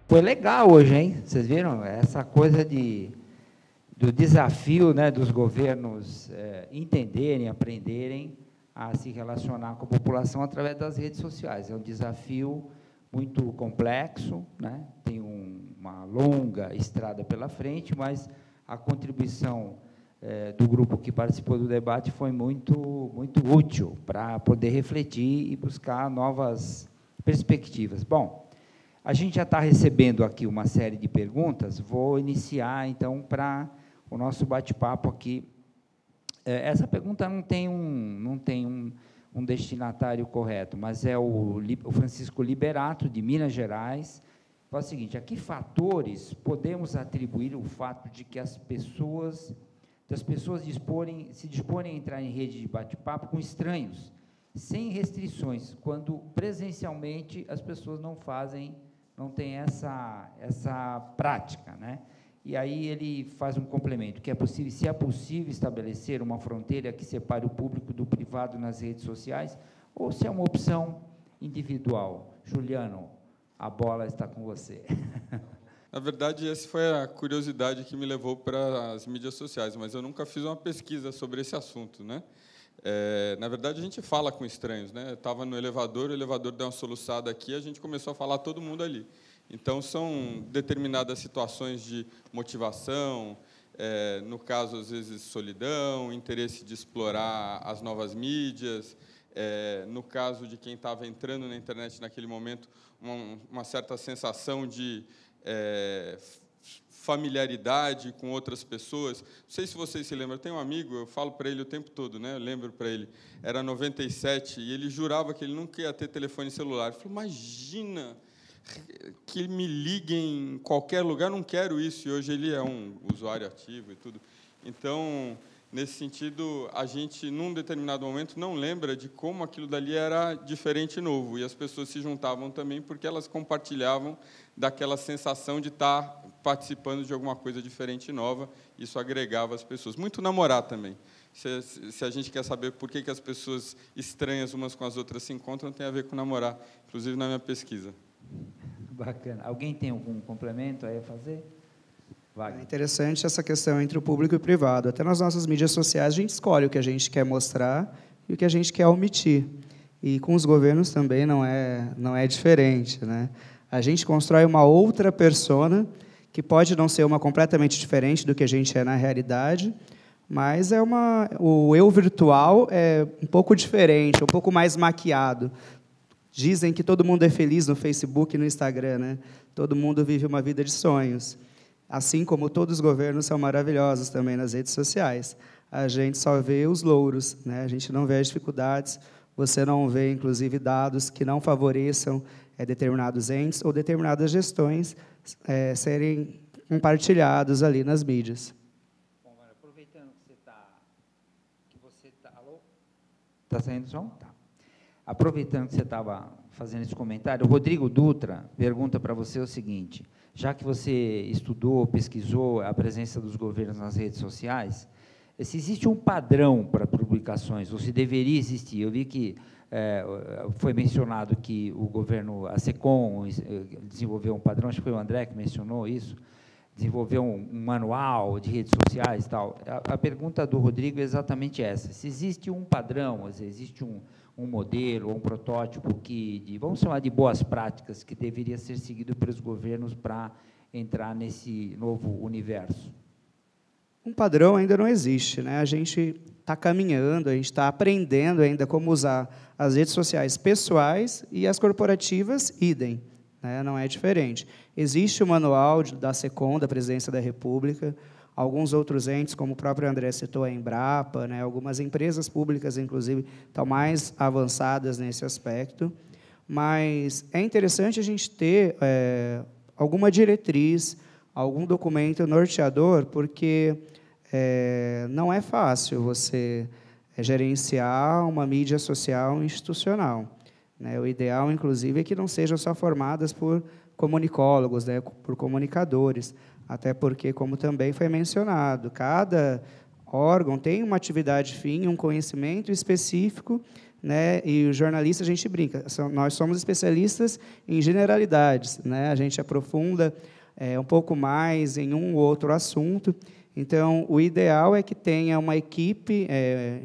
Foi legal hoje, hein? Vocês viram? Essa coisa do desafio, né, dos governos entenderem, aprenderem a se relacionar com a população através das redes sociais. É um desafio muito complexo, né? Tem uma longa estrada pela frente, mas a contribuição do grupo que participou do debate foi muito útil para poder refletir e buscar novas perspectivas. Bom, a gente já está recebendo aqui uma série de perguntas, vou iniciar, então, para o nosso bate-papo aqui. Essa pergunta não tem um destinatário correto, mas é o Francisco Liberato, de Minas Gerais. Fala o seguinte: a que fatores podemos atribuir o fato de que as pessoas se disporem a entrar em rede de bate-papo com estranhos, sem restrições, quando presencialmente as pessoas não têm essa prática, né? E aí ele faz um complemento, se é possível estabelecer uma fronteira que separe o público do privado nas redes sociais, ou se é uma opção individual. Juliano, a bola está com você. Na verdade, essa foi a curiosidade que me levou para as mídias sociais, mas eu nunca fiz uma pesquisa sobre esse assunto, né? Na verdade, a gente fala com estranhos, né? Eu estava no elevador, o elevador deu uma soluçada aqui, a gente começou a falar todo mundo ali. Então, são determinadas situações de motivação, no caso, às vezes, solidão, interesse de explorar as novas mídias, no caso de quem estava entrando na internet naquele momento, uma certa sensação de familiaridade com outras pessoas. Não sei se vocês se lembram, eu tenho um amigo, eu falo para ele o tempo todo, né? Eu lembro para ele, era 97, e ele jurava que ele nunca ia ter telefone celular. Eu falei, imagina que me liguem em qualquer lugar, não quero isso, e hoje ele é um usuário ativo e tudo. Então, nesse sentido, a gente, num determinado momento, não lembra de como aquilo dali era diferente e novo, e as pessoas se juntavam também porque elas compartilhavam daquela sensação de estar participando de alguma coisa diferente e nova, isso agregava as pessoas. Muito namorar também. Se a gente quer saber por que as pessoas estranhas umas com as outras se encontram, tem a ver com namorar, inclusive na minha pesquisa. Bacana. Alguém tem algum complemento aí a fazer? É interessante essa questão entre o público e o privado. Até nas nossas mídias sociais, a gente escolhe o que a gente quer mostrar e o que a gente quer omitir. E com os governos também não é diferente, né? A gente constrói uma outra persona, que pode não ser uma completamente diferente do que a gente é na realidade, mas o eu virtual é um pouco diferente, um pouco mais maquiado. Dizem que todo mundo é feliz no Facebook e no Instagram, né? Todo mundo vive uma vida de sonhos. Assim como todos os governos são maravilhosos também nas redes sociais. A gente só vê os louros, né? A gente não vê as dificuldades, você não vê, inclusive, dados que não favoreçam determinados entes ou determinadas gestões serem compartilhados ali nas mídias. Bom, aproveitando que você está... Alô? Está saindo som? Tá. Aproveitando que você estava fazendo esse comentário, o Rodrigo Dutra pergunta para você o seguinte: já que você estudou, pesquisou a presença dos governos nas redes sociais, se existe um padrão para publicações, ou se deveria existir? Eu vi que foi mencionado que o governo, a SECOM, desenvolveu um padrão, acho que foi o André que mencionou isso, desenvolveu um manual de redes sociais e tal. A pergunta do Rodrigo é exatamente essa: se existe um padrão, se existe um modelo, um protótipo vamos chamar de boas práticas, que deveria ser seguido pelos governos para entrar nesse novo universo? Um padrão ainda não existe, né? A gente está caminhando, a gente está aprendendo ainda como usar as redes sociais pessoais e as corporativas, idem, né? Não é diferente. Existe o manual da SECOM, da Presidência da República, alguns outros entes, como o próprio André citou, a Embrapa, né? Algumas empresas públicas, inclusive, estão mais avançadas nesse aspecto, mas é interessante a gente ter alguma diretriz, algum documento norteador, porque não é fácil você gerenciar uma mídia social institucional, né? O ideal, inclusive, é que não sejam só formadas por comunicólogos, né? Por comunicadores, até porque, como também foi mencionado, cada órgão tem uma atividade fim, um conhecimento específico né? E o jornalista, a gente brinca, nós somos especialistas em generalidades, né? A gente aprofunda um pouco mais em um ou outro assunto. Então, o ideal é que tenha uma equipe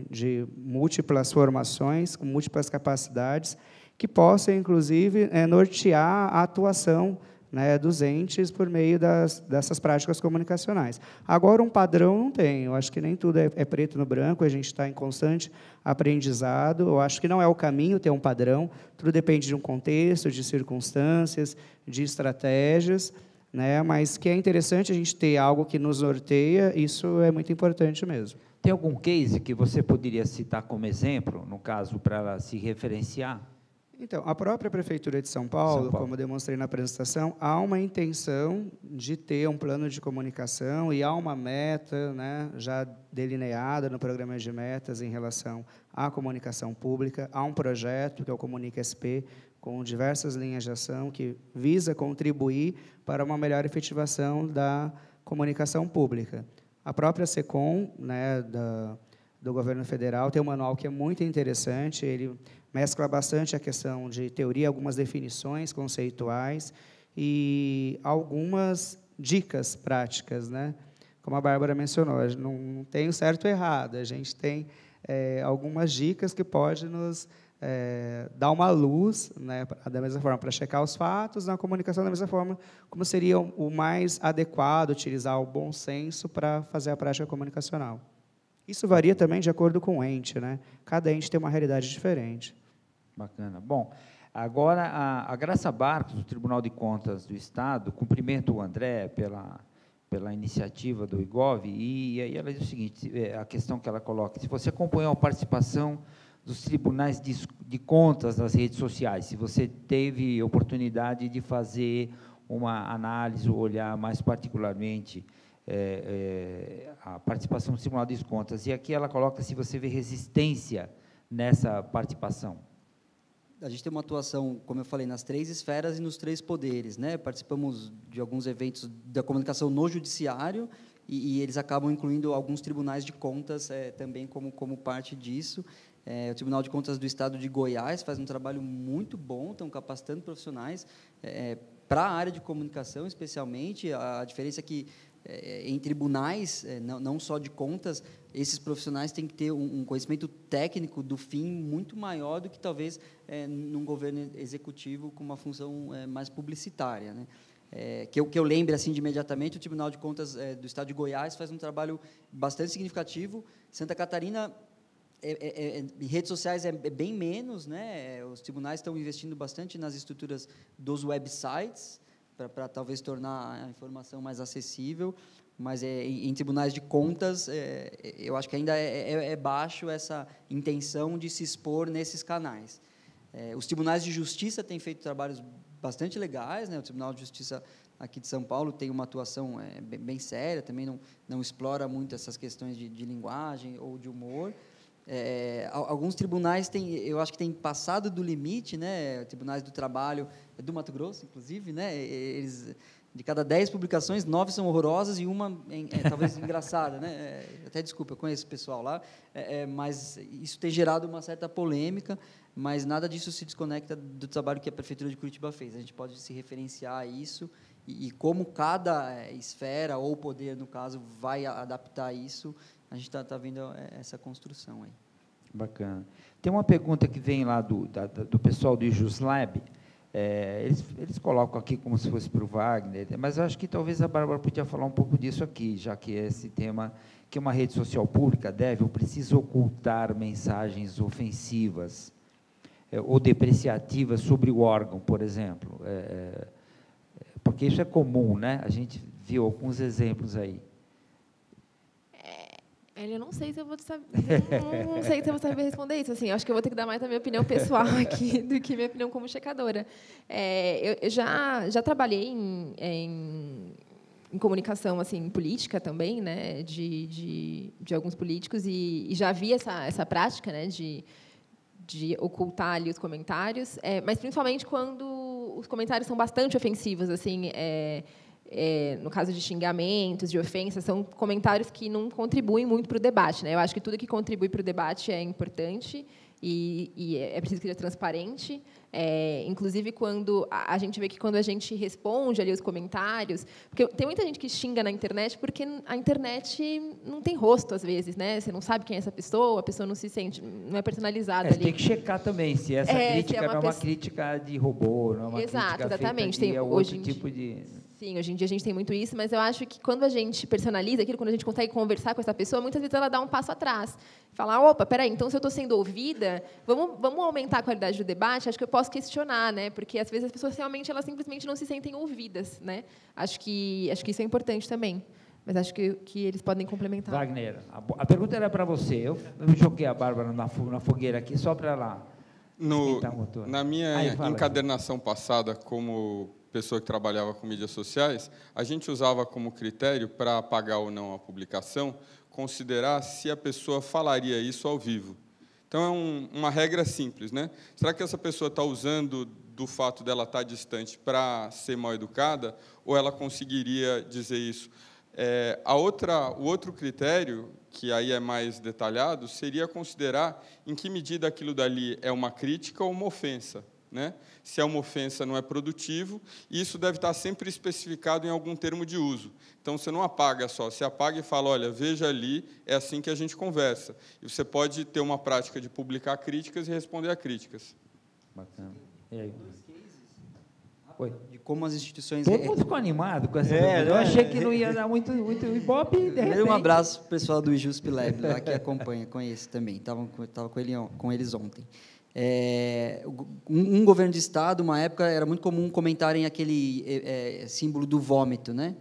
de múltiplas formações, com múltiplas capacidades, que possa, inclusive, nortear a atuação, né, dos entes por meio dessas práticas comunicacionais. Agora, um padrão não tem. Eu acho que nem tudo é preto no branco, a gente está em constante aprendizado. Eu acho que não é o caminho ter um padrão, tudo depende de um contexto, de circunstâncias, de estratégias, né, mas que é interessante a gente ter algo que nos norteia, isso é muito importante mesmo. Tem algum case que você poderia citar como exemplo, no caso, para ela se referenciar? Então, a própria Prefeitura de São Paulo, como eu demonstrei na apresentação, há uma intenção de ter um plano de comunicação e há uma meta, né, já delineada no programa de metas em relação à comunicação pública. Há um projeto, que é o Comunica SP, com diversas linhas de ação que visa contribuir para uma melhor efetivação da comunicação pública. A própria SECOM, né, do governo federal, tem um manual que é muito interessante, ele mescla bastante a questão de teoria, algumas definições conceituais e algumas dicas práticas, né? Como a Bárbara mencionou, não tem o certo e errado, a gente tem algumas dicas que podem nos dar uma luz, né, da mesma forma, para checar os fatos, na comunicação da mesma forma, como seria o mais adequado, utilizar o bom senso para fazer a prática comunicacional. Isso varia também de acordo com o ente, né? Cada ente tem uma realidade diferente. Bacana. Bom, agora a Graça Barcos, do Tribunal de Contas do Estado, cumprimenta o André pela iniciativa do IGOV, e aí ela diz o seguinte, a questão que ela coloca, se você acompanhou a participação dos tribunais de contas nas redes sociais, se você teve oportunidade de fazer uma análise, ou olhar mais particularmente a participação do Tribunal de Contas, e aqui ela coloca se você vê resistência nessa participação. A gente tem uma atuação, como eu falei, nas 3 esferas e nos 3 poderes, né? Participamos de alguns eventos da comunicação no judiciário e eles acabam incluindo alguns tribunais de contas também como parte disso. O Tribunal de Contas do Estado de Goiás faz um trabalho muito bom, estão capacitando profissionais para a área de comunicação, especialmente. A diferença é que em tribunais, não só de contas, esses profissionais têm que ter um conhecimento técnico do fim muito maior do que, talvez, num governo executivo com uma função mais publicitária, né? Que eu lembre assim, de imediatamente, o Tribunal de Contas do Estado de Goiás faz um trabalho bastante significativo. Santa Catarina, em redes sociais é bem menos, né? Os tribunais estão investindo bastante nas estruturas dos websites, para talvez tornar a informação mais acessível, mas em tribunais de contas, eu acho que ainda é baixo essa intenção de se expor nesses canais. Os tribunais de justiça têm feito trabalhos bastante legais, né? O Tribunal de Justiça aqui de São Paulo tem uma atuação bem séria, também não explora muito essas questões de linguagem ou de humor. Alguns tribunais eu acho que têm passado do limite, né? Tribunais do Trabalho do Mato Grosso, inclusive, né? Eles, de cada 10 publicações, 9 são horrorosas e uma talvez engraçada, né? Até desculpa, eu conheço o pessoal lá, mas isso tem gerado uma certa polêmica, mas nada disso se desconecta do trabalho que a Prefeitura de Curitiba fez. A gente pode se referenciar a isso e como cada esfera ou poder, no caso, vai adaptar isso. A gente está vendo essa construção aí. Bacana. Tem uma pergunta que vem lá do pessoal do IJUSLab. Eles colocam aqui como se fosse para o Wagner, mas eu acho que talvez a Bárbara podia falar um pouco disso aqui, já que esse tema, que uma rede social pública deve ou precisa ocultar mensagens ofensivas ou depreciativas sobre o órgão, por exemplo. Porque isso é comum, né? A gente viu alguns exemplos aí. Eu não sei se eu vou saber, não sei se eu vou saber responder isso. Assim, acho que eu vou ter que dar mais a minha opinião pessoal aqui do que minha opinião como checadora. Eu já trabalhei em comunicação assim política também, né, de alguns políticos e já vi essa prática, né, de ocultar ali os comentários, mas principalmente quando os comentários são bastante ofensivos, assim. No caso de xingamentos, de ofensas, são comentários que não contribuem muito para o debate, né? Eu acho que tudo que contribui para o debate é importante e é preciso que seja transparente. Inclusive, quando a gente vê que quando a gente responde ali os comentários, porque tem muita gente que xinga na internet porque a internet não tem rosto às vezes, né? Você não sabe quem é essa pessoa, a pessoa não se sente, não é personalizada Você ali. tem que checar também se essa crítica se não é uma crítica de robô, não é uma Exato, crítica exatamente. feita de Hoje outro em tipo de... Sim, hoje em dia a gente tem muito isso, mas eu acho que quando a gente personaliza aquilo, quando a gente consegue conversar com essa pessoa, muitas vezes ela dá um passo atrás. Falar, opa, peraí, então se eu estou sendo ouvida, vamos aumentar a qualidade do debate? Acho que eu posso questionar, né? Porque às vezes as pessoas realmente elas simplesmente não se sentem ouvidas, né? Acho que isso é importante também. Mas acho que eles podem complementar. Wagner, a pergunta era para você. Eu joguei a Bárbara na fogueira aqui só para ela esquentar o motor. Na minha encadernação passada, como pessoa que trabalhava com mídias sociais, a gente usava como critério para apagar ou não a publicação, considerar se a pessoa falaria isso ao vivo. Então, é uma regra simples, né? Será que essa pessoa está usando do fato dela estar distante para ser mal educada, ou ela conseguiria dizer isso? O outro critério, que aí é mais detalhado, seria considerar em que medida aquilo dali é uma crítica ou uma ofensa, né? Se é uma ofensa, não é produtivo, e isso deve estar sempre especificado em algum termo de uso. Então, você não apaga só, você apaga e fala, olha, veja ali, é assim que a gente conversa. E você pode ter uma prática de publicar críticas e responder a críticas. Bacana. E aí? Oi. De como as instituições... Todo mundo ficou animado com essa pergunta. Eu achei que não ia dar muito ibope, de repente. Um abraço para o pessoal do IJUSP Lab, lá que acompanha, conhece também. Estava com eles ontem. Um governo de Estado, uma época, era muito comum comentarem aquele símbolo do vômito, né?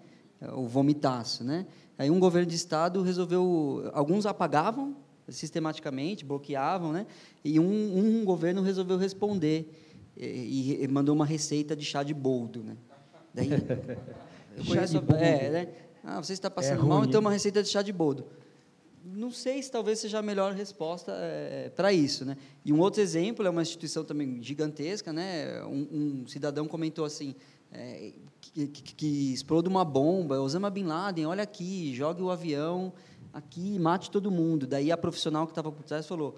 O vomitaço, né? Aí um governo de Estado resolveu... Alguns apagavam sistematicamente, bloqueavam, né? E um governo resolveu responder e mandou uma receita de chá de boldo, né? Daí, chá de boldo. Né? Você está passando mal, então uma receita de chá de boldo. Não sei se talvez seja a melhor resposta para isso, né? E um outro exemplo é uma instituição também gigantesca, né? Um cidadão comentou assim, que exploda uma bomba, Osama Bin Laden, olha aqui, jogue o avião aqui, mate todo mundo. Daí a profissional que estava por trás falou,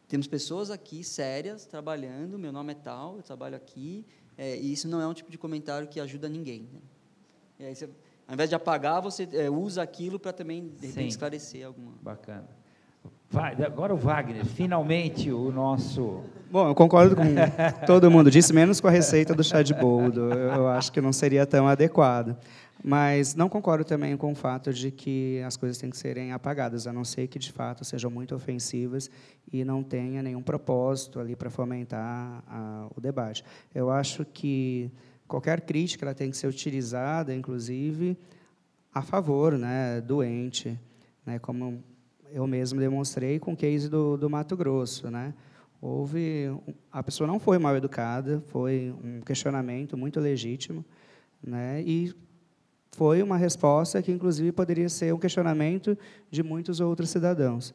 temos pessoas aqui sérias trabalhando, meu nome é tal, eu trabalho aqui, e isso não é um tipo de comentário que ajuda ninguém, né? E aí você, ao invés de apagar, você usa aquilo para também, de repente, esclarecer alguma... Bacana. Agora o Wagner, finalmente o nosso... Bom, eu concordo com todo mundo disse, menos com a receita do chá de boldo. Eu acho que não seria tão adequado. Mas não concordo também com o fato de que as coisas têm que serem apagadas, a não ser que, de fato, sejam muito ofensivas e não tenha nenhum propósito ali para fomentar o debate. Eu acho que qualquer crítica ela tem que ser utilizada, inclusive, a favor, né, do ente, né, como eu mesmo demonstrei com o case do Mato Grosso, né? A pessoa não foi mal educada, foi um questionamento muito legítimo, né? E foi uma resposta que, inclusive, poderia ser um questionamento de muitos outros cidadãos.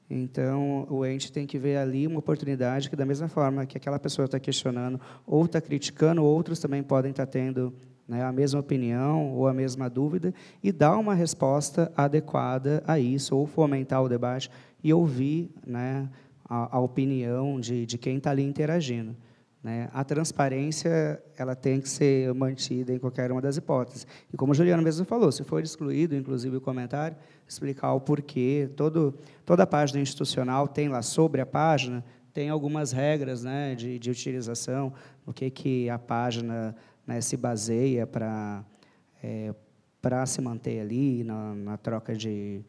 Então, o ente tem que ver ali uma oportunidade que, da mesma forma que aquela pessoa está questionando ou está criticando, outros também podem estar tendo, né, a mesma opinião ou a mesma dúvida, e dar uma resposta adequada a isso, ou fomentar o debate e ouvir, né, a opinião de quem está ali interagindo, né? A transparência ela tem que ser mantida em qualquer uma das hipóteses. E, como o Juliano mesmo falou, se for excluído, inclusive, o comentário, explicar o porquê. Toda a página institucional tem lá, sobre a página, tem algumas regras, né, de utilização, no que a página, né, se baseia para se manter ali na troca de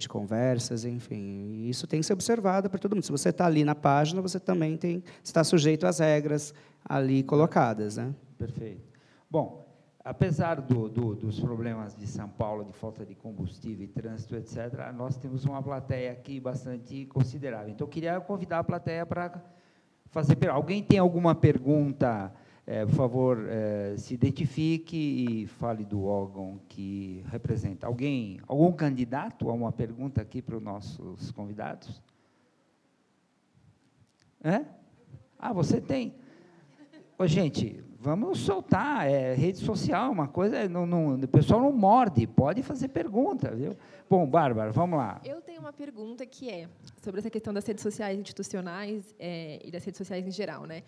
conversas, enfim. Isso tem que ser observado por todo mundo. Se você está ali na página, você também está sujeito às regras ali colocadas, né? Perfeito. Bom, apesar dos problemas de São Paulo, de falta de combustível e trânsito, etc., nós temos uma plateia aqui bastante considerável. Então, eu queria convidar a plateia para fazer perguntas. Alguém tem alguma pergunta? Por favor, se identifique e fale do órgão que representa. Algum candidato a uma pergunta aqui para os nossos convidados? Você tem? Gente, vamos soltar. Rede social é uma coisa, o pessoal não morde, pode fazer pergunta, viu? Bom, Bárbara, vamos lá. Eu tenho uma pergunta que é sobre essa questão das redes sociais institucionais e das redes sociais em geral, né?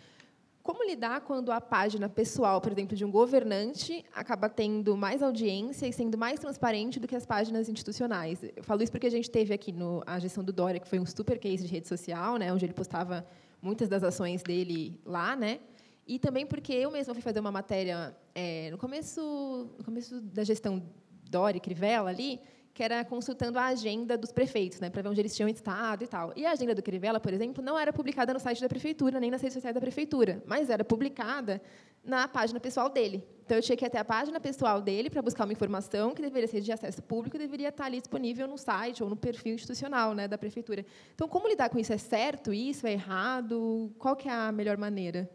Como lidar quando a página pessoal, por exemplo, de um governante acaba tendo mais audiência e sendo mais transparente do que as páginas institucionais? Eu falo isso porque a gente teve aqui a gestão do Dória, que foi um super case de rede social, né, onde ele postava muitas das ações dele lá, né? E também porque eu mesma fui fazer uma matéria no começo da gestão Dória e Crivella ali, que era consultando a agenda dos prefeitos, né, para ver onde eles tinham estado e tal. E a agenda do Crivella, por exemplo, não era publicada no site da prefeitura, nem nas redes sociais da prefeitura, mas era publicada na página pessoal dele. Então, eu tinha que ir até a página pessoal dele para buscar uma informação que deveria ser de acesso público e deveria estar ali disponível no site ou no perfil institucional, né, da prefeitura. Então, como lidar com isso? É certo isso? É errado? Qual que é a melhor maneira?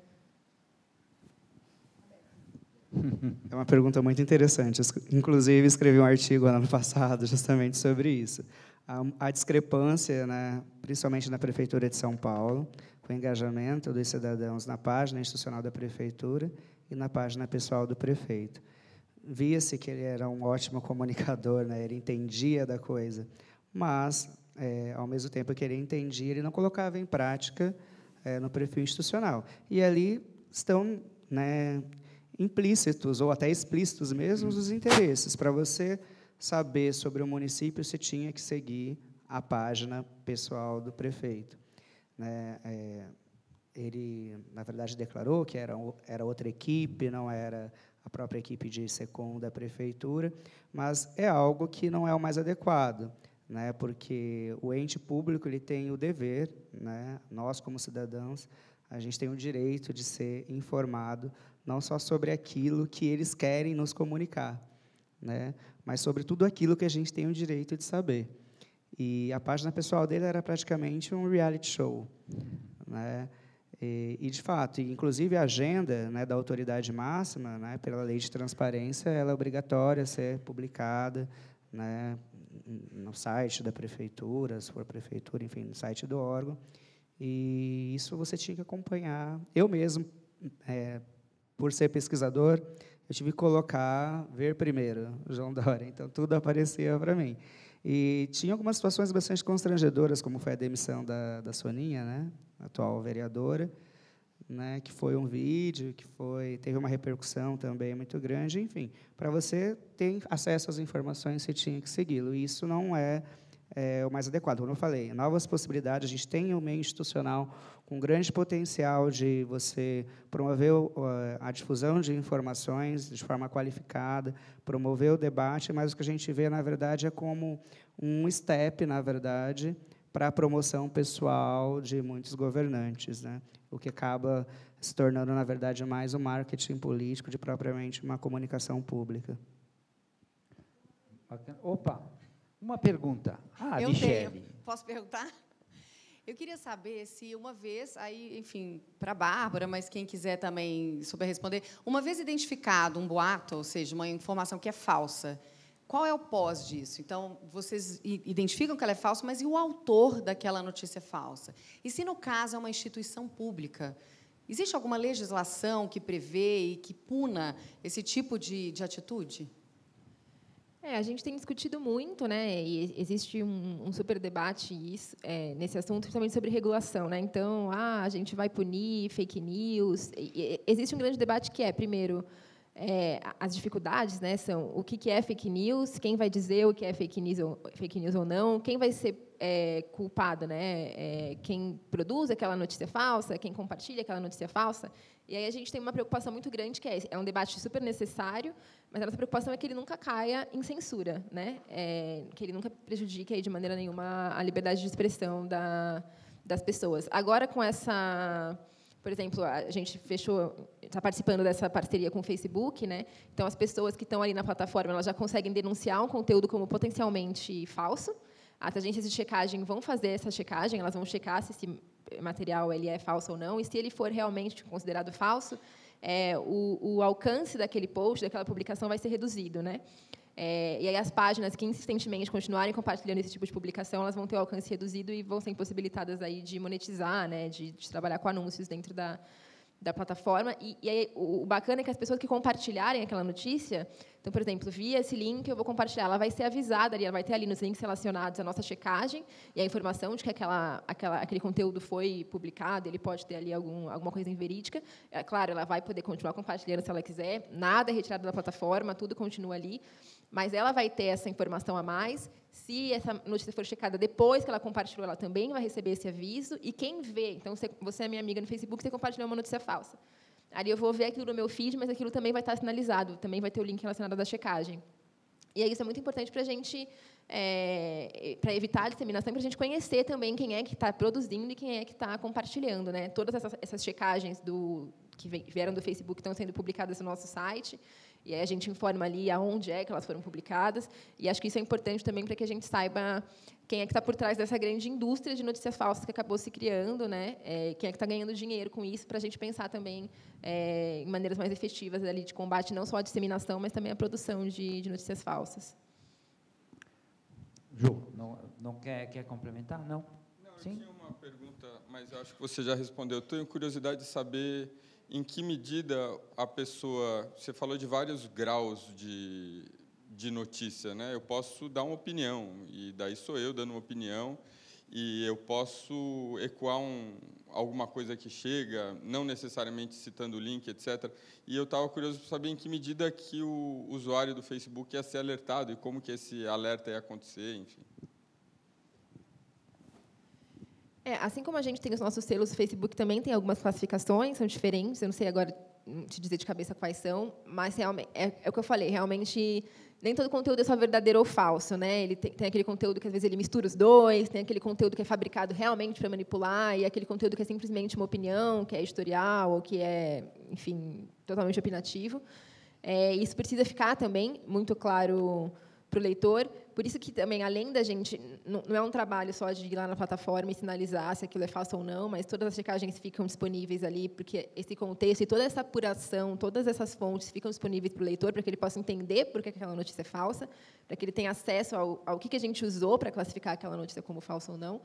É uma pergunta muito interessante. Inclusive, escrevi um artigo ano passado justamente sobre isso. A discrepância, né, principalmente na Prefeitura de São Paulo, com o engajamento dos cidadãos na página institucional da Prefeitura e na página pessoal do prefeito. Via-se que ele era um ótimo comunicador, né, ele entendia da coisa, mas, ao mesmo tempo que ele entendia, ele não colocava em prática no perfil institucional. E ali estão, né, implícitos ou até explícitos mesmo os interesses. Para você saber sobre o município, você tinha que seguir a página pessoal do prefeito. Ele, na verdade, declarou que era outra equipe, não era a própria equipe de SECOM da prefeitura, mas é algo que não é o mais adequado, né, porque o ente público ele tem o dever, né, nós, como cidadãos, a gente tem o direito de ser informado não só sobre aquilo que eles querem nos comunicar, né, mas sobre tudo aquilo que a gente tem o direito de saber. E a página pessoal dele era praticamente um reality show, né, e de fato, inclusive a agenda, né, da autoridade máxima, né, pela lei de transparência, ela é obrigatória a ser publicada, né, no site da prefeitura, se for prefeitura, enfim, no site do órgão. E isso você tinha que acompanhar. Eu mesmo, por ser pesquisador, eu tive que ver primeiro o João Dória, então tudo aparecia para mim. E tinha algumas situações bastante constrangedoras, como foi a demissão da Soninha, né, atual vereadora, né, que foi um vídeo, teve uma repercussão também muito grande. Enfim, para você ter acesso às informações, você tinha que segui-lo. E isso não é o mais adequado. Como eu falei, novas possibilidades, a gente tem um meio institucional com grande potencial de você promover a difusão de informações de forma qualificada, promover o debate, mas o que a gente vê, na verdade, é como um step, na verdade, para a promoção pessoal de muitos governantes, né? O que acaba se tornando, na verdade, mais um marketing político de propriamente uma comunicação pública. Opa! Uma pergunta. Eu Michele. tenho. Posso perguntar? Eu queria saber se uma vez, aí, enfim, para a Bárbara, mas quem quiser também souber responder, uma vez identificado um boato, ou seja, uma informação que é falsa, qual é o pós disso? Então, vocês identificam que ela é falsa, mas e o autor daquela notícia falsa? E se, no caso, é uma instituição pública, existe alguma legislação que prevê e que puna esse tipo de atitude? A gente tem discutido muito, né, e existe um super debate nesse assunto, principalmente sobre regulação, né? Então, a gente vai punir fake news. Existe um grande debate que primeiro, as dificuldades, né, são o que é fake news, quem vai dizer o que é fake news ou não, quem vai ser culpado, né? Quem produz aquela notícia falsa, quem compartilha aquela notícia falsa. E aí a gente tem uma preocupação muito grande, que é um debate super necessário, mas a nossa preocupação é que ele nunca caia em censura, né? Que ele nunca prejudique aí, de maneira nenhuma, a liberdade de expressão das pessoas. Agora, com essa... Por exemplo, a gente está participando dessa parceria com o Facebook, né? Então, as pessoas que estão ali na plataforma, elas já conseguem denunciar um conteúdo como potencialmente falso. As agências de checagem vão fazer essa checagem, elas vão checar se esse material ele é falso ou não, e se ele for realmente considerado falso, o alcance daquele post, daquela publicação, vai ser reduzido, né? E aí as páginas que insistentemente continuarem compartilhando esse tipo de publicação, elas vão ter o alcance reduzido e vão ser impossibilitadas aí de monetizar, né, de trabalhar com anúncios dentro da plataforma. E aí, o bacana é que as pessoas que compartilharem aquela notícia, então, por exemplo, via esse link, eu vou compartilhar, ela vai ser avisada ali, ela vai ter ali nos links relacionados a nossa checagem e a informação de que aquele conteúdo foi publicado, ele pode ter ali alguma coisa inverídica. É claro, ela vai poder continuar compartilhando se ela quiser, nada é retirado da plataforma, tudo continua ali, mas ela vai ter essa informação a mais. Se essa notícia for checada depois que ela compartilhou, ela também vai receber esse aviso. E quem vê, então, você é minha amiga no Facebook, você compartilhou uma notícia falsa. Ali eu vou ver aquilo no meu feed, mas aquilo também vai estar sinalizado, também vai ter o link relacionado à checagem. E aí isso é muito importante para a gente, para evitar a disseminação, para a gente conhecer também quem é que está produzindo e quem é que está compartilhando, né? Todas essas checagens que vieram do Facebook estão sendo publicadas no nosso site, e aí a gente informa ali aonde é que elas foram publicadas, e acho que isso é importante também para que a gente saiba quem é que está por trás dessa grande indústria de notícias falsas que acabou se criando, né? Quem é que está ganhando dinheiro com isso, para a gente pensar também em maneiras mais efetivas ali de combate, não só à disseminação, mas também à produção de notícias falsas. Ju, não quer complementar? Não? Não, eu tinha uma pergunta, mas eu acho que você já respondeu. Eu tenho curiosidade de saber em que medida a pessoa... Você falou de vários graus de notícia, né? Eu posso dar uma opinião, e daí sou eu dando uma opinião, e eu posso ecoar alguma coisa que chega, não necessariamente citando o link, etc. E eu estava curioso para saber em que medida que o usuário do Facebook ia ser alertado e como que esse alerta ia acontecer, enfim. Assim como a gente tem os nossos selos, o Facebook também tem algumas classificações, são diferentes, eu não sei agora te dizer de cabeça quais são, mas realmente, é o que eu falei, realmente nem todo conteúdo é só verdadeiro ou falso, né? Ele tem aquele conteúdo que às vezes ele mistura os dois, tem aquele conteúdo que é fabricado realmente para manipular, e aquele conteúdo que é simplesmente uma opinião, que é editorial ou que é, enfim, totalmente opinativo. Isso precisa ficar também muito claro para o leitor. Por isso que também, além da gente, não é um trabalho só de ir lá na plataforma e sinalizar se aquilo é falso ou não, mas todas as checagens ficam disponíveis ali, porque esse contexto e toda essa apuração, todas essas fontes ficam disponíveis para o leitor, para que ele possa entender por que aquela notícia é falsa, para que ele tenha acesso ao que a gente usou para classificar aquela notícia como falsa ou não,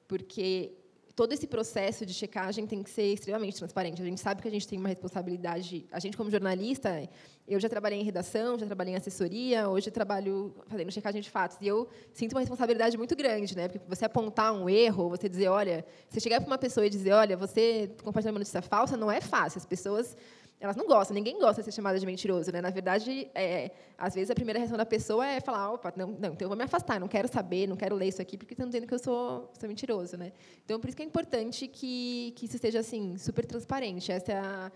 porque todo esse processo de checagem tem que ser extremamente transparente. A gente sabe que a gente tem uma responsabilidade. A gente, como jornalista, eu já trabalhei em redação, já trabalhei em assessoria, hoje trabalho fazendo checagem de fatos. E eu sinto uma responsabilidade muito grande, né? Porque você apontar um erro, você dizer, olha, você chegar para uma pessoa e dizer, olha, você compartilhou uma notícia falsa, não é fácil. As pessoas, elas não gostam, ninguém gosta de ser chamada de mentiroso, né? Na verdade, às vezes a primeira reação da pessoa é falar, opa, não, então eu vou me afastar, não quero saber, não quero ler isso aqui porque estão dizendo que eu sou mentiroso, né? Então, por isso que é importante que isso esteja assim super transparente. Essa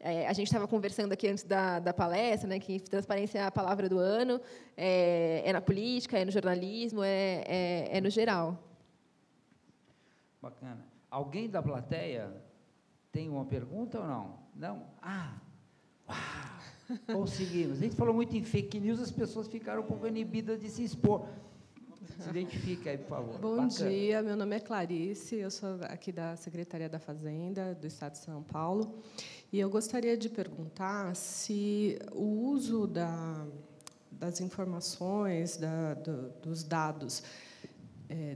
a gente estava conversando aqui antes da palestra, né? Que transparência é a palavra do ano, é na política, é no jornalismo, é no geral. Bacana. Alguém da plateia tem uma pergunta ou não? Não? Conseguimos. A gente falou muito em fake news, as pessoas ficaram um pouco inibidas de se expor. Se identifica aí, por favor. Bom dia, meu nome é Clarice, eu sou aqui da Secretaria da Fazenda, do Estado de São Paulo, e eu gostaria de perguntar se o uso das informações, dos dados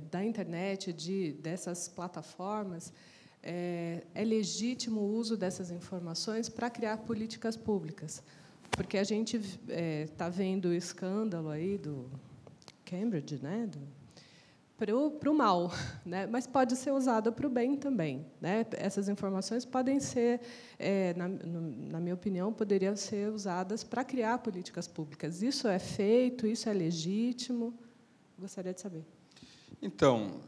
da internet, dessas plataformas, é legítimo o uso dessas informações para criar políticas públicas, porque a gente está vendo o escândalo aí do Cambridge, né, para o mal, né, mas pode ser usado para o bem também, né? Essas informações podem ser, na minha opinião, poderiam ser usadas para criar políticas públicas. Isso é feito? Isso é legítimo? Gostaria de saber. Então,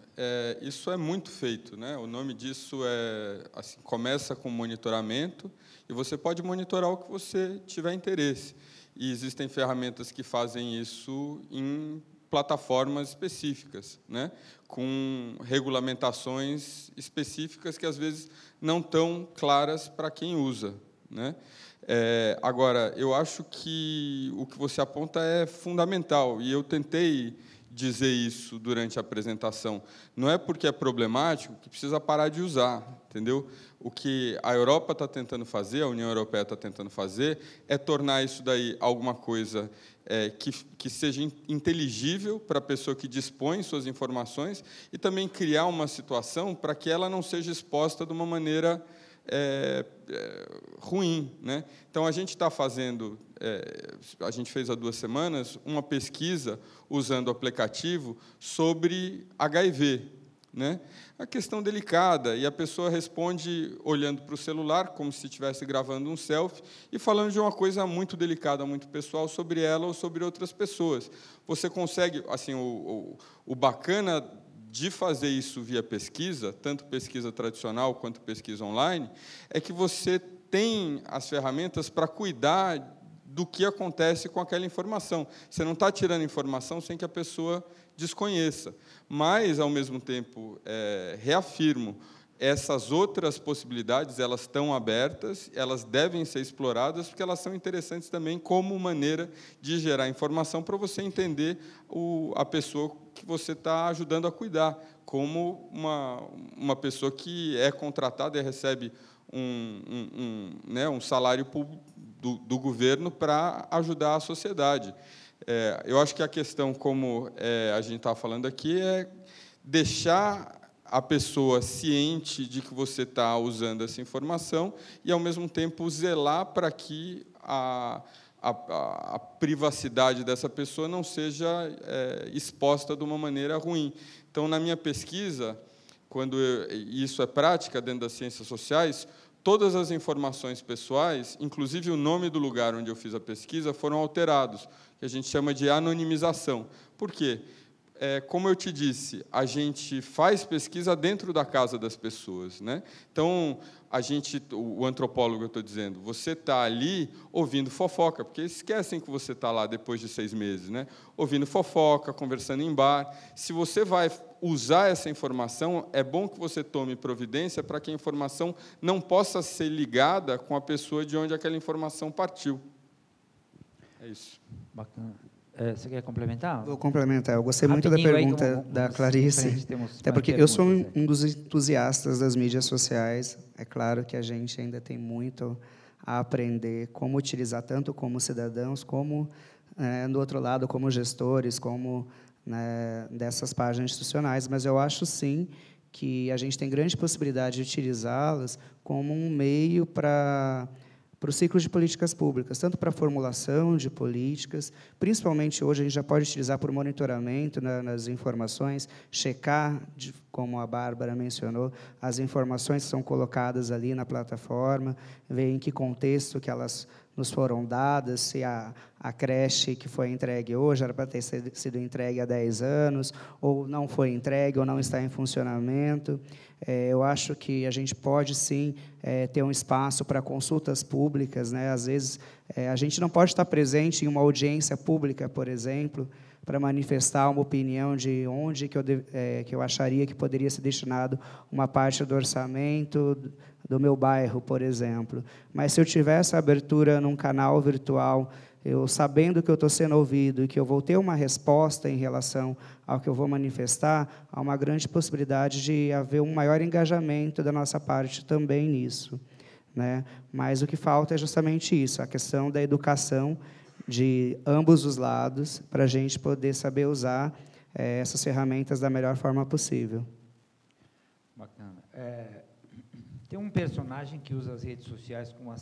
isso é muito feito, né? O nome disso assim, começa com monitoramento, e você pode monitorar o que você tiver interesse. E existem ferramentas que fazem isso em plataformas específicas, né? Com regulamentações específicas que, às vezes, não estão claras para quem usa, né? Agora, eu acho que o que você aponta é fundamental, e eu tentei dizer isso durante a apresentação. Não é porque é problemático que precisa parar de usar, entendeu? O que a Europa está tentando fazer, a União Europeia está tentando fazer, é tornar isso daí alguma coisa que seja inteligível para a pessoa que dispõe suas informações e também criar uma situação para que ela não seja exposta de uma maneira ruim, né? Então, a gente está fazendo, a gente fez há 2 semanas, uma pesquisa usando o aplicativo sobre HIV, né? A questão delicada, e a pessoa responde olhando para o celular, como se estivesse gravando um selfie, e falando de uma coisa muito delicada, muito pessoal, sobre ela ou sobre outras pessoas. Você consegue, assim, o bacana de fazer isso via pesquisa, tanto pesquisa tradicional quanto pesquisa online, é que você tem as ferramentas para cuidar do que acontece com aquela informação. Você não está tirando informação sem que a pessoa desconheça. Mas, ao mesmo tempo, reafirmo, essas outras possibilidades, elas estão abertas, elas devem ser exploradas, porque elas são interessantes também como maneira de gerar informação para você entender a pessoa que você está ajudando a cuidar, como uma pessoa que é contratada e recebe um salário público do governo para ajudar a sociedade. Eu acho que a questão, como a gente está falando aqui, é deixar a pessoa ciente de que você está usando essa informação e, ao mesmo tempo, zelar para que a privacidade dessa pessoa não seja exposta de uma maneira ruim. Então, na minha pesquisa, quando isso é prática dentro das ciências sociais, todas as informações pessoais, inclusive o nome do lugar onde eu fiz a pesquisa, foram alterados, que a gente chama de anonimização. Por quê? Como eu te disse, a gente faz pesquisa dentro da casa das pessoas, né? Então, o antropólogo, eu estou dizendo, você está ali ouvindo fofoca, porque esquecem que você está lá depois de 6 meses, né? Ouvindo fofoca, conversando em bar. Se você vai usar essa informação, é bom que você tome providência para que a informação não possa ser ligada com a pessoa de onde aquela informação partiu. É isso. Bacana. Você quer complementar? Vou complementar. Eu gostei muito da pergunta da Clarice, até porque eu sou um dos entusiastas das mídias sociais. É claro que a gente ainda tem muito a aprender como utilizar, tanto como cidadãos, como, do outro lado, como gestores, como dessas páginas institucionais. Mas eu acho, sim, que a gente tem grande possibilidade de utilizá-las como um meio para o ciclo de políticas públicas, tanto para a formulação de políticas, principalmente hoje a gente já pode utilizar por monitoramento nas informações, checar, como a Bárbara mencionou, as informações que são colocadas ali na plataforma, ver em que contexto que elas nos foram dadas, se a creche que foi entregue hoje era para ter sido entregue há 10 anos, ou não foi entregue, ou não está em funcionamento. Eu acho que a gente pode, sim, ter um espaço para consultas públicas, né? Às vezes, a gente não pode estar presente em uma audiência pública, por exemplo, para manifestar uma opinião de onde que eu acharia que poderia ser destinado uma parte do orçamento do meu bairro, por exemplo. Mas, se eu tiver essa abertura num canal virtual, eu sabendo que eu estou sendo ouvido e que eu vou ter uma resposta em relação ao que eu vou manifestar, há uma grande possibilidade de haver um maior engajamento da nossa parte também nisso, né? Mas o que falta é justamente isso, a questão da educação de ambos os lados, para a gente poder saber usar essas ferramentas da melhor forma possível. Bacana. Tem um personagem que usa as redes sociais com uma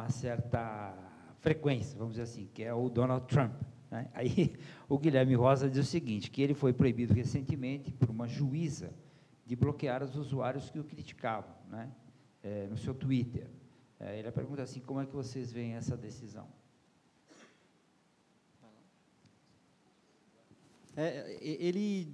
certa frequência, vamos dizer assim, que é o Donald Trump, né? Aí o Guilherme Rosa diz o seguinte, que ele foi proibido recentemente por uma juíza de bloquear os usuários que o criticavam, né? No seu Twitter. Ele pergunta assim, como é que vocês veem essa decisão? Ele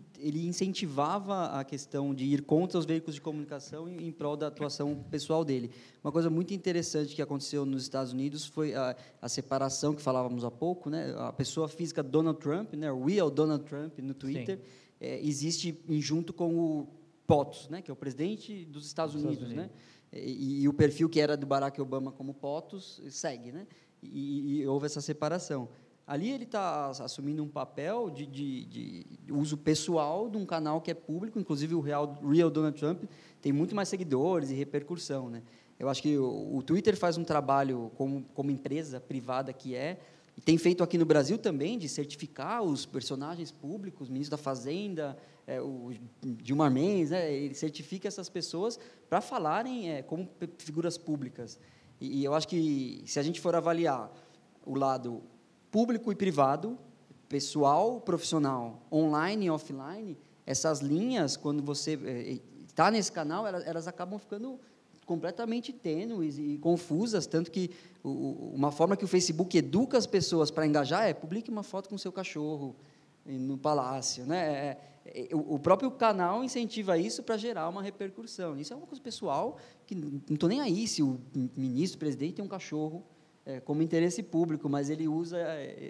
incentivava a questão de ir contra os veículos de comunicação em prol da atuação pessoal dele. Uma coisa muito interessante que aconteceu nos Estados Unidos foi a separação que falávamos há pouco, né? A pessoa física Donald Trump, né? O real Donald Trump no Twitter, existe junto com o POTUS, né? Que é o presidente dos Estados Unidos, né? E o perfil que era do Barack Obama como POTUS segue, né? E houve essa separação. Ali ele está assumindo um papel de uso pessoal de um canal que é público, inclusive o Real Donald Trump tem muito mais seguidores e repercussão, né? Eu acho que o Twitter faz um trabalho como empresa privada que tem feito aqui no Brasil também, de certificar os personagens públicos, o ministro da Fazenda, o Gilmar Mendes, né, ele certifica essas pessoas para falarem como figuras públicas. E eu acho que, se a gente for avaliar o lado público e privado, pessoal, profissional, online e offline, essas linhas, quando você está nesse canal, elas acabam ficando completamente tênues e confusas, tanto que uma forma que o Facebook educa as pessoas para engajar é: publique uma foto com o seu cachorro no palácio, né? O próprio canal incentiva isso para gerar uma repercussão. Isso é uma coisa pessoal que não estou nem aí se o ministro, o presidente tem um cachorro como interesse público, mas ele usa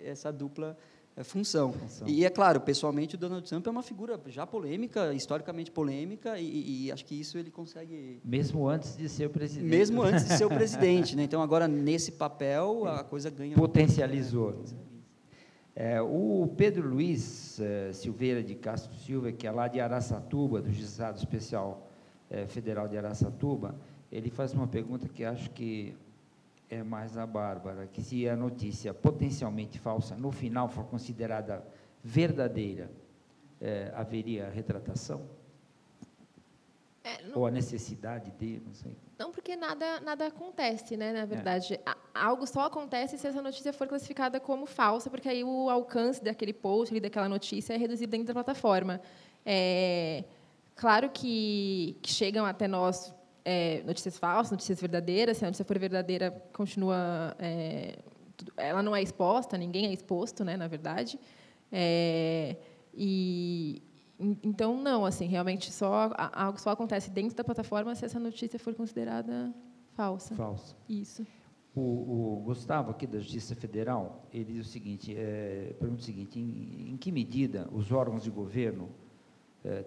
essa dupla função. E, é claro, pessoalmente, o Donald Trump é uma figura já polêmica, historicamente polêmica, e acho que isso ele consegue... Mesmo antes de ser o presidente. Mesmo antes de ser o presidente, né? Então, agora, nesse papel, a coisa ganha... Potencializou. O Pedro Luiz Silveira de Castro Silva, que é lá de Araçatuba, do Juizado Especial Federal de Araçatuba, ele faz uma pergunta que acho que é mais a Bárbara, que se a notícia potencialmente falsa, no final, for considerada verdadeira, haveria retratação? Ou a necessidade de, não sei. Não, porque nada acontece, né, na verdade. Algo só acontece se essa notícia for classificada como falsa, porque aí o alcance daquele post, daquela notícia, é reduzido dentro da plataforma. Claro que chegam até nós notícias falsas, notícias verdadeiras. Se a notícia for verdadeira, continua... ela não é exposta, ninguém é exposto, né, na verdade. Então, não, assim, realmente algo só acontece dentro da plataforma se essa notícia for considerada falsa. Falsa. Isso. O Gustavo, aqui da Justiça Federal, ele diz o seguinte, pergunta o seguinte: em que medida os órgãos de governo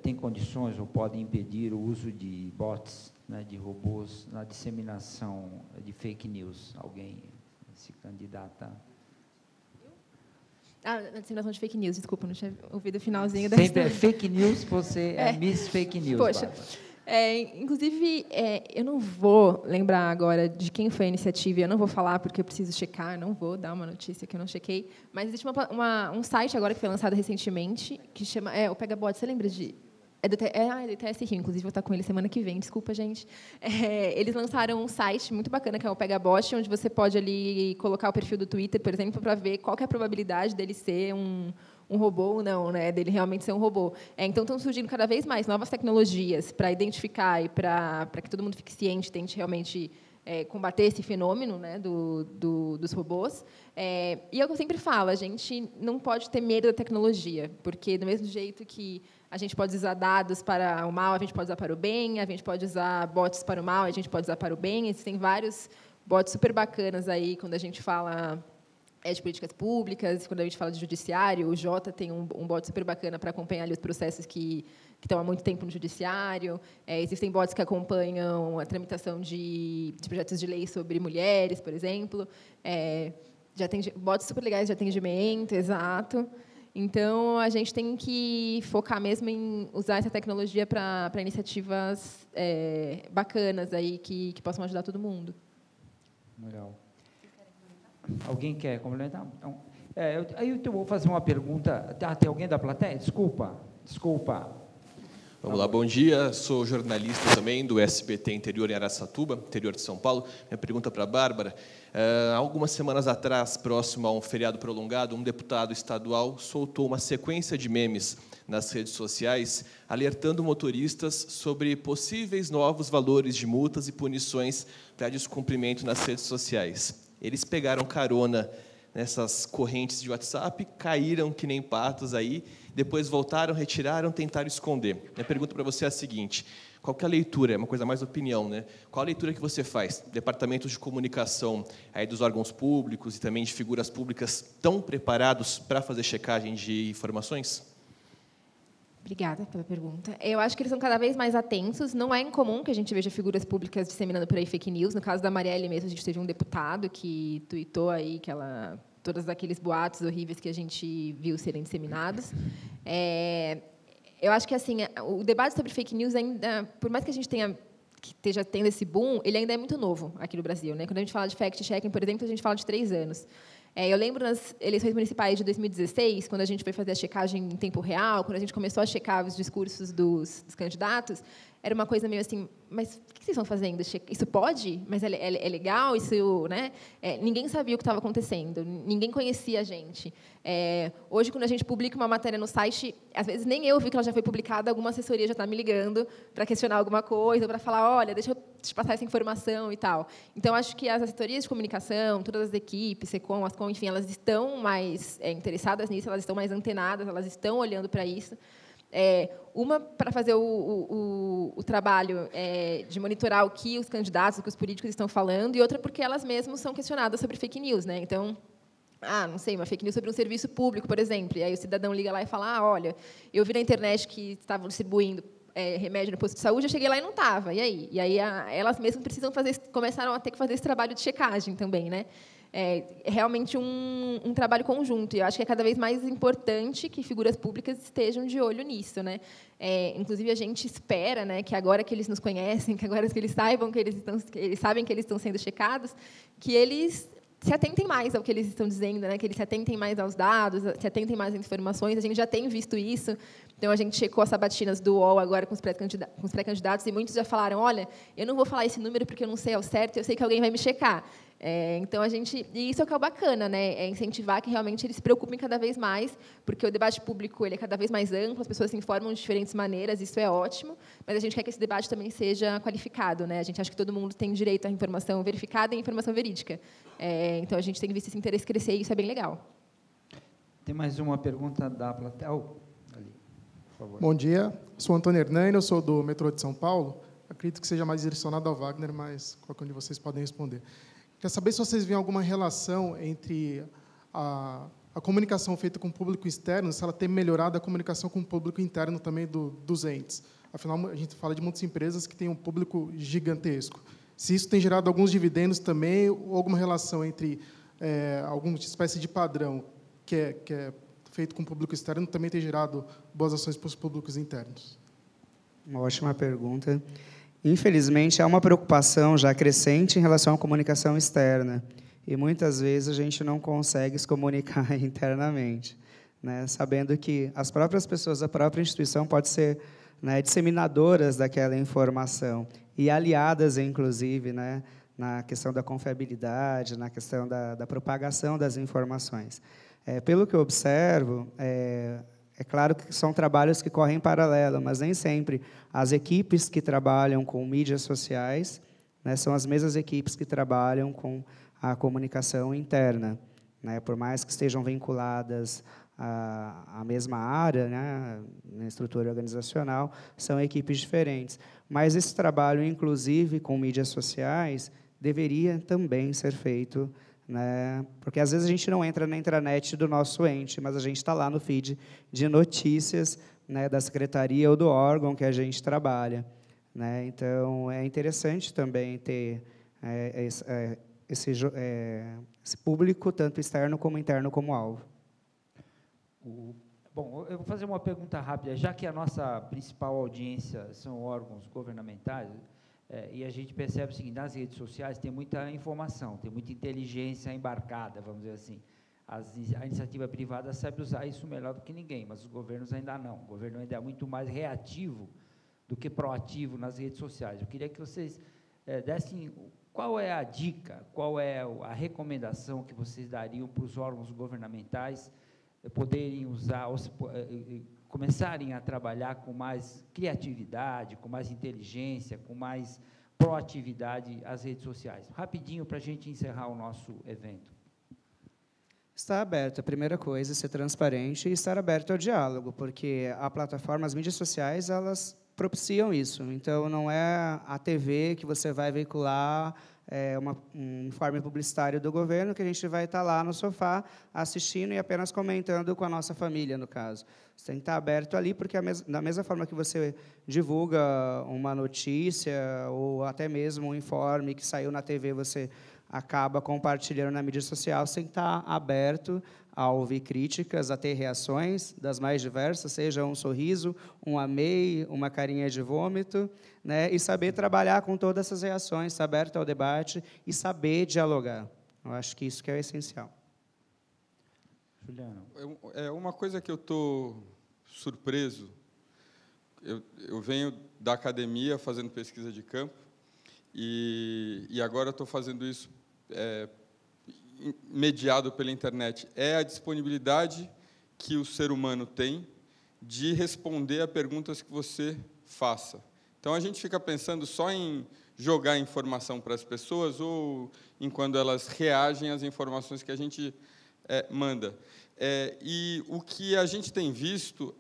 têm condições ou podem impedir o uso de bots, né, de robôs, na disseminação de fake news? Alguém se candidata? Na disseminação de fake news, desculpa, não tinha ouvido o finalzinho da Sempre história. fake news, você é Miss Fake News. Poxa, inclusive, eu não vou lembrar agora de quem foi a iniciativa, eu não vou falar porque eu preciso checar, não vou dar uma notícia que eu não chequei, mas existe um site agora que foi lançado recentemente, que chama o Pegabot. Você lembra de... É do TS Rio, inclusive vou estar com ele semana que vem, desculpa, gente. Eles lançaram um site muito bacana, que é o Pegabot, onde você pode ali colocar o perfil do Twitter, por exemplo, para ver qual que é a probabilidade dele ser um robô ou não, né, dele realmente ser um robô. Então, estão surgindo cada vez mais novas tecnologias para identificar e para que todo mundo fique ciente, tente realmente combater esse fenômeno, né, dos robôs. E é o que eu sempre falo, a gente não pode ter medo da tecnologia, porque, do mesmo jeito que a gente pode usar dados para o mal, a gente pode usar para o bem, a gente pode usar bots para o mal, a gente pode usar para o bem. Existem vários bots super bacanas aí, quando a gente fala de políticas públicas, quando a gente fala de judiciário. O Jota tem um bot super bacana para acompanhar ali os processos que estão há muito tempo no judiciário. Existem bots que acompanham a tramitação de projetos de lei sobre mulheres, por exemplo. Já tem bots super legais de atendimento, exato. Então, a gente tem que focar mesmo em usar essa tecnologia para iniciativas bacanas aí que possam ajudar todo mundo. Legal. Alguém quer complementar? Então, aí eu vou fazer uma pergunta. Tem alguém da plateia? Desculpa. Vamos lá, bom dia. Sou jornalista também do SBT Interior em Araçatuba, interior de São Paulo. Minha pergunta para a Bárbara. Algumas semanas atrás, próximo a um feriado prolongado, um deputado estadual soltou uma sequência de memes nas redes sociais, alertando motoristas sobre possíveis novos valores de multas e punições para descumprimento nas redes sociais. Eles pegaram carona nessas correntes de WhatsApp, caíram que nem patos aí, depois voltaram, retiraram, tentaram esconder. Minha pergunta para você é a seguinte: qual que é a leitura? É uma coisa mais opinião, né? Qual a leitura que você faz? Departamentos de comunicação aí dos órgãos públicos e também de figuras públicas estão preparados para fazer checagem de informações? Obrigada pela pergunta. Eu acho que eles são cada vez mais atentos. Não é incomum que a gente veja figuras públicas disseminando por aí fake news. No caso da Marielle mesmo, a gente teve um deputado que tuitou aí todos aqueles boatos horríveis que a gente viu serem disseminados. Eu acho que assim, o debate sobre fake news ainda, por mais que a gente esteja tendo esse boom, ele ainda é muito novo aqui no Brasil, né? Quando a gente fala de fact-checking, por exemplo, a gente fala de 3 anos. Eu lembro nas eleições municipais de 2016, quando a gente foi fazer a checagem em tempo real, quando a gente começou a checar os discursos dos candidatos, era uma coisa meio assim, mas o que vocês estão fazendo? Isso pode? Mas é legal? Isso, né? Ninguém sabia o que estava acontecendo, ninguém conhecia a gente. Hoje, quando a gente publica uma matéria no site, às vezes nem eu vi que ela já foi publicada, alguma assessoria já está me ligando para questionar alguma coisa, para falar, olha, deixa eu te passar essa informação e tal. Então, acho que as assessorias de comunicação, todas as equipes, SECOM, ASCOM, enfim, elas estão mais interessadas nisso, elas estão mais antenadas, elas estão olhando para isso. Uma para fazer o trabalho de monitorar o que os candidatos, o que os políticos estão falando, e outra porque elas mesmas são questionadas sobre fake news, né? Então, não sei, uma fake news sobre um serviço público, por exemplo, e aí o cidadão liga lá e fala, olha, eu vi na internet que estavam distribuindo remédio no posto de saúde, eu cheguei lá e não estava, e aí? E aí elas mesmas começaram a ter que fazer esse trabalho de checagem também, né? É realmente um trabalho conjunto. E eu acho que é cada vez mais importante que figuras públicas estejam de olho nisso, né? Inclusive, a gente espera, né, que agora que eles nos conhecem, que agora que eles saibam que eles sabem que eles estão sendo checados, que eles se atentem mais ao que eles estão dizendo, né? Que eles se atentem mais aos dados, se atentem mais às informações. A gente já tem visto isso. Então, a gente checou as sabatinas do UOL agora com os pré-candidatos, e muitos já falaram, olha, eu não vou falar esse número porque eu não sei ao certo, eu sei que alguém vai me checar. Então, e isso é o que é o bacana, né? É incentivar que realmente eles se preocupem cada vez mais, porque o debate público ele é cada vez mais amplo, as pessoas se informam de diferentes maneiras, isso é ótimo, mas a gente quer que esse debate também seja qualificado, né? A gente acha que todo mundo tem direito à informação verificada e à informação verídica. Então, a gente tem visto esse interesse crescer e isso é bem legal. Tem mais uma pergunta da plateia? Ali, por favor. Bom dia, sou Antônio Hernani, eu sou do metrô de São Paulo. Acredito que seja mais direcionado ao Wagner, mas qualquer um de vocês podem responder. Quer saber se vocês veem alguma relação entre a comunicação feita com o público externo, se ela tem melhorado a comunicação com o público interno também dos entes. Afinal, a gente fala de muitas empresas que têm um público gigantesco. Se isso tem gerado alguns dividendos também, ou alguma relação entre alguma espécie de padrão que é feito com o público externo também tem gerado boas ações para os públicos internos. Uma ótima pergunta. Infelizmente, há uma preocupação já crescente em relação à comunicação externa. E, muitas vezes, a gente não consegue se comunicar internamente, né? Sabendo que as próprias pessoas da própria instituição podem ser, né, disseminadoras daquela informação e aliadas, inclusive, né, na questão da confiabilidade, na questão da propagação das informações. Pelo que eu observo, é claro que são trabalhos que correm em paralelo, mas nem sempre as equipes que trabalham com mídias sociais, né, são as mesmas equipes que trabalham com a comunicação interna, né, por mais que estejam vinculadas à mesma área, né, na estrutura organizacional, são equipes diferentes. Mas esse trabalho, inclusive com mídias sociais, deveria também ser feito, né? Porque às vezes a gente não entra na intranet do nosso ente, mas a gente está lá no feed de notícias, né, da secretaria ou do órgão que a gente trabalha, né? Então é interessante também ter esse público tanto externo como interno como alvo. Bom, eu vou fazer uma pergunta rápida, já que a nossa principal audiência são órgãos governamentais. E a gente percebe o seguinte, nas redes sociais tem muita informação, tem muita inteligência embarcada, vamos dizer assim. A iniciativa privada sabe usar isso melhor do que ninguém, mas os governos ainda não. O governo ainda é muito mais reativo do que proativo nas redes sociais. Eu queria que vocês dessem qual é a dica, qual é a recomendação que vocês dariam para os órgãos governamentais poderem usar, começarem a trabalhar com mais criatividade, com mais inteligência, com mais proatividade as redes sociais. Rapidinho, para a gente encerrar o nosso evento. Estar aberto, a primeira coisa, ser transparente e estar aberto ao diálogo, porque a plataforma, as mídias sociais, elas propiciam isso. Então, não é a TV que você vai veicular um informe publicitário do governo que a gente vai estar lá no sofá assistindo e apenas comentando com a nossa família, no caso. Você tem que estar aberto ali, porque da mesma forma que você divulga uma notícia ou até mesmo um informe que saiu na TV, você acaba compartilhando na mídia social, você tem que estar aberto a ouvir críticas, a ter reações das mais diversas, seja um sorriso, um amei, uma carinha de vômito, né, e saber trabalhar com todas essas reações, estar aberto ao debate e saber dialogar. Eu acho que isso que é o essencial. Juliano. Uma coisa que eu estou surpreso, eu venho da academia fazendo pesquisa de campo, e agora estou fazendo isso mediado pela internet. É a disponibilidade que o ser humano tem de responder a perguntas que você faça. Então, a gente fica pensando só em jogar informação para as pessoas ou em quando elas reagem às informações que a gente manda. E o que a gente tem visto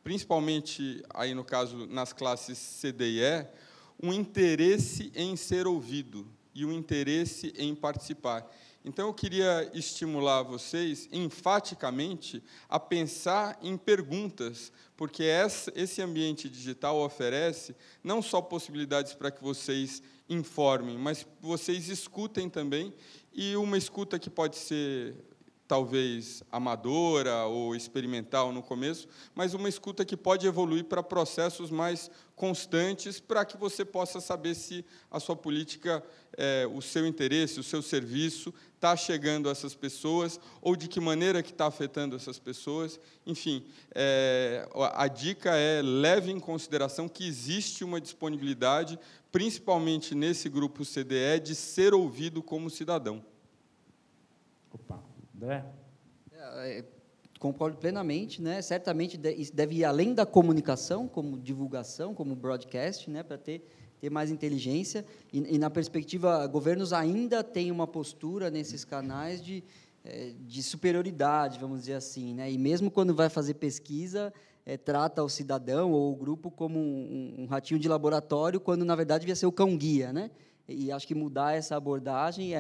principalmente, aí no caso, nas classes C, D e E, um interesse em ser ouvido e um interesse em participar. Então, eu queria estimular vocês, enfaticamente, a pensar em perguntas, porque esse ambiente digital oferece não só possibilidades para que vocês informem, mas vocês escutem também, e uma escuta que pode ser, talvez, amadora ou experimental no começo, mas uma escuta que pode evoluir para processos mais constantes, para que você possa saber se a sua política, o seu interesse, o seu serviço está chegando a essas pessoas, ou de que maneira que está afetando essas pessoas. Enfim, a dica leve em consideração que existe uma disponibilidade, principalmente nesse grupo CDE, de ser ouvido como cidadão. Opa. André? Concordo plenamente, né? Certamente isso deve ir além da comunicação, como divulgação, como broadcast, né? Para ter mais inteligência. E, na perspectiva, governos ainda têm uma postura nesses canais de superioridade, vamos dizer assim, né? E mesmo quando vai fazer pesquisa, trata o cidadão ou o grupo como um ratinho de laboratório, quando, na verdade, devia ser o cão-guia, né? E acho que mudar essa abordagem,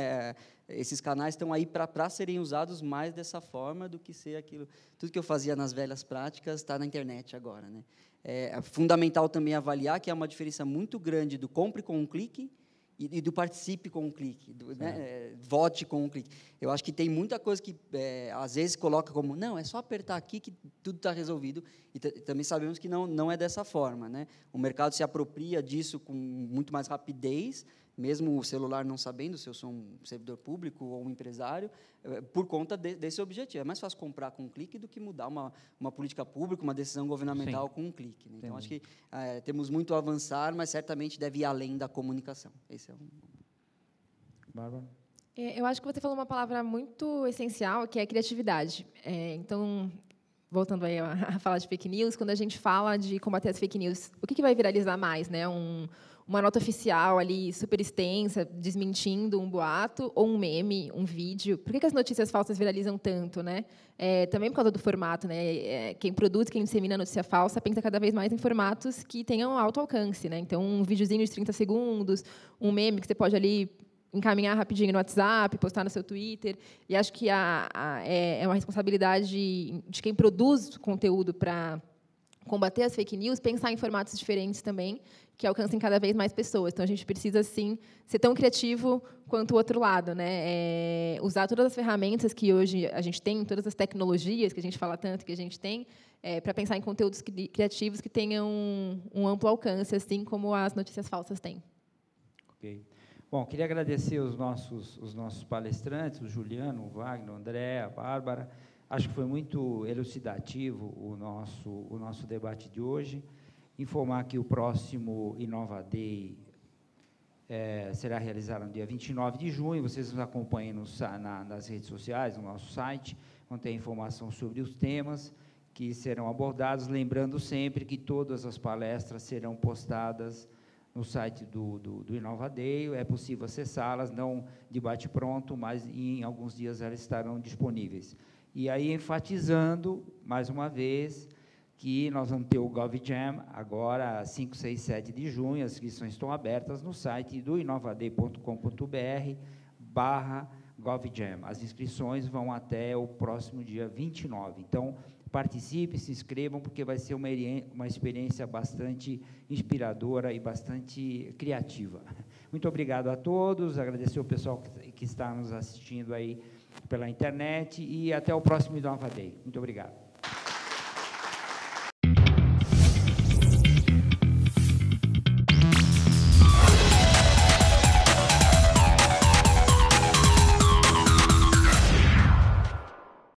esses canais estão aí para serem usados mais dessa forma do que ser aquilo. Tudo que eu fazia nas velhas práticas está na internet agora, né? É fundamental também avaliar que há uma diferença muito grande do compre com um clique e do participe com um clique, né? Vote com um clique. Eu acho que tem muita coisa que, às vezes, coloca como, não, é só apertar aqui que tudo está resolvido, e também sabemos que não é dessa forma, né? O mercado se apropria disso com muito mais rapidez, mesmo o celular não sabendo se eu sou um servidor público ou um empresário, por conta desse objetivo. É mais fácil comprar com um clique do que mudar uma política pública, uma decisão governamental. Sim. Com um clique, né? Então, acho que temos muito a avançar, mas certamente deve ir além da comunicação. Esse é Bárbara? Eu acho que você falou uma palavra muito essencial, que é a criatividade. Então, voltando aí a falar de fake news, quando a gente fala de combater as fake news, o que vai viralizar mais, né? Uma nota oficial ali super extensa, desmentindo um boato, ou um meme, um vídeo? Por que as notícias falsas viralizam tanto, né? Também por causa do formato, né? Quem produz, quem dissemina a notícia falsa, pensa cada vez mais em formatos que tenham alto alcance, né? Então, um videozinho de 30 segundos, um meme que você pode ali encaminhar rapidinho no WhatsApp, postar no seu Twitter. E acho que é uma responsabilidade de quem produz conteúdo para combater as fake news, pensar em formatos diferentes também, que alcancem cada vez mais pessoas. Então, a gente precisa, sim, ser tão criativo quanto o outro lado, né? Usar todas as ferramentas que hoje a gente tem, todas as tecnologias que a gente fala tanto que a gente tem, para pensar em conteúdos criativos que tenham um amplo alcance, assim como as notícias falsas têm. Ok. Bom, queria agradecer os nossos palestrantes, o Juliano, o Wagner, o André, a Bárbara. Acho que foi muito elucidativo o nosso debate de hoje. Informar que o próximo Inova Day será realizado no dia 29 de junho. Vocês nos acompanhem nas redes sociais, no nosso site, vão ter informação sobre os temas que serão abordados. Lembrando sempre que todas as palestras serão postadas no site do Inova Day. É possível acessá-las, não de bate-pronto, mas em alguns dias elas estarão disponíveis. E aí, enfatizando, mais uma vez, que nós vamos ter o GovJam agora, 5, 6, 7 de junho. As inscrições estão abertas no site do inovaday.com.br/GovJam. As inscrições vão até o próximo dia 29. Então, participe, se inscrevam, porque vai ser uma experiência bastante inspiradora e bastante criativa. Muito obrigado a todos, agradecer o pessoal que está nos assistindo aí pela internet, e até o próximo Inova Day. Muito obrigado.